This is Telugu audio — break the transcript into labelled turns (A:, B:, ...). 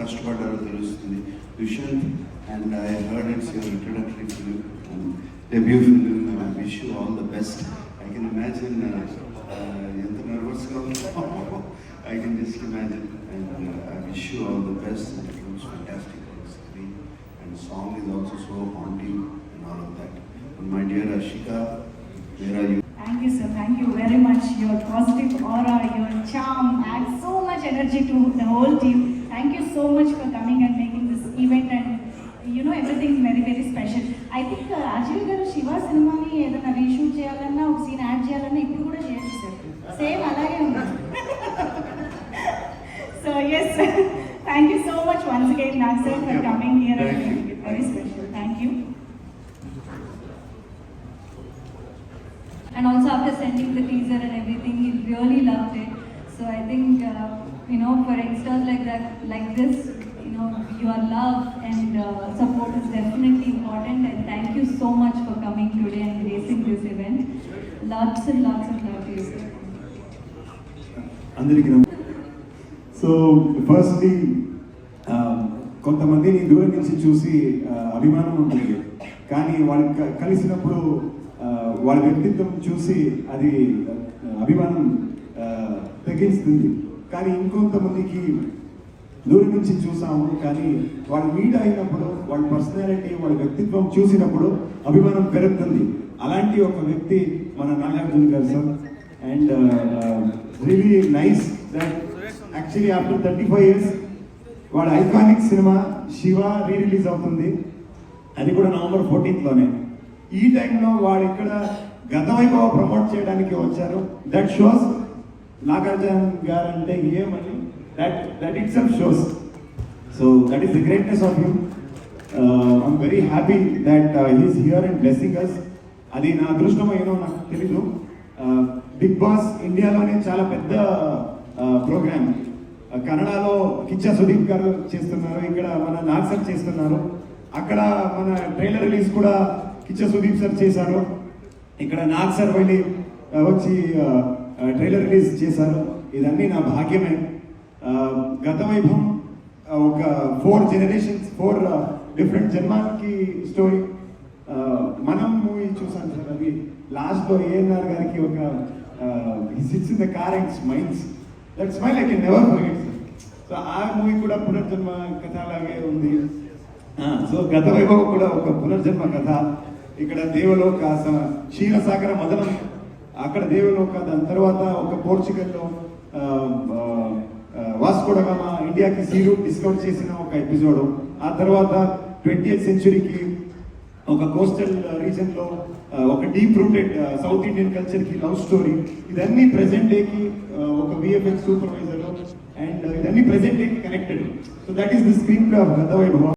A: కష్టపడ్డారో తెలుస్తుంది. Dushyant, and I heard it's your introductory film and debut film. I wish you all the best. I can imagine ఎంత నర్వస్గా ఉందో I can just imagine. And I wish you all the best. And it looks fantastic on screen, and song is also so haunting and all of that. And my dear Ashika, where are you?
B: Thank you, sir. Thank you very much. Your positive aura, your charm adds so much energy to the whole team. Thank you so much for coming and making this event, and you know everything is very very special. I think Ajay garu Shiva cinema ni edana reshoot cheyalanna oka scene add cheyalanna ippudu kuda cheyochu sir. Same alage undi. So yes, sir. Thank you so much once again, Nag sir, for coming here and making it very special. Thank you. And also after sending the teaser and everything, he really loved it. So I think you know, for youngsters like that, like this, you know, your love and support is definitely important. And thank you so much for coming today and gracing this event. Lots and lots of love to you, sir.
C: So firstly కొంతమందిని దూరం నుంచి చూసి అభిమానం ఉంటుంది, కానీ వాళ్ళని కలిసినప్పుడు వాళ్ళ వ్యక్తిత్వం చూసి అది అభిమానం తగ్గిస్తుంది. కానీ ఇంకొంతమందికి దూరం నుంచి చూసాము, కానీ వాళ్ళు మీట్ అయినప్పుడు వాళ్ళ పర్సనాలిటీ, వాళ్ళ వ్యక్తిత్వం చూసినప్పుడు అభిమానం పెరుగుతుంది. అలాంటి ఒక వ్యక్తి మన నాగార్జున గారు sir. And really nice that actually after 35 years వాడు ఐకానిక్ సినిమా శివ రిలీజ్ అవుతుంది, అది కూడా November 14th. ఈ టైంలో వాడు ఇక్కడ గత వైభవ ప్రమోట్ చేయడానికి వచ్చారు. దట్ షోస్ నాగార్జున గారు అంటే ఏమని, that itself shows. So that is the greatness of him. I'm very happy that he's here and blessing us. అది నా అదృష్టమో ఏమో నాకు తెలీదు. బిగ్ బాస్ ఇండియాలోనే చాలా పెద్ద ప్రోగ్రామ్. కన్నడలో కిచ్చా సుదీప్ గారు చేస్తున్నారు, ఇక్కడ మన నాగ్ సార్ చేస్తున్నారు. అక్కడ మన ట్రైలర్ రిలీజ్ కూడా కిచ్చా సుదీప్ సార్ చేశారు, ఇక్కడ నాగ్ సార్ వెళ్ళి వచ్చి ట్రైలర్ రిలీజ్ చేశారు. ఇదన్నీ నా భాగ్యమే. గత వైభవం ఒక 4 generations, 4 different జన్మాలకి స్టోరీ. మనం మూవీ చూసాను సార్, అది లాస్ట్లో ఏఎన్ఆర్ గారికి ఒక sits in the car and smiles. That smile I can never forget sir. So ఆ మూవీ కూడా పునర్జన్మ కథ లాగే ఉంది. సో గత వైభవం కూడా ఒక పునర్జన్మ కథ. ఇక్కడ దేవలోక, క్షీరసాగర మదనం, అక్కడ దేవలోక, దాని తర్వాత ఒక పోర్చుగల్లో వాస్కో డ గామా ఇండియాకి సీ రూట్ డిస్కవర్ చేసిన ఒక ఎపిసోడ్. ఆ తర్వాత 20th centuryకి ఒక కోస్టల్ రీజన్లో ఒక డీప్ రూటెడ్ సౌత్ ఇండియన్ కల్చర్కి లవ్ స్టోరీ. ఇదన్నీ ప్రెసెంట్ డేకి ఒక VFX సూపర్వైజర్, అండ్ ఇదన్నీ ప్రెసెంట్ డేకి connected. So that is the screenplay of గత వైభవం.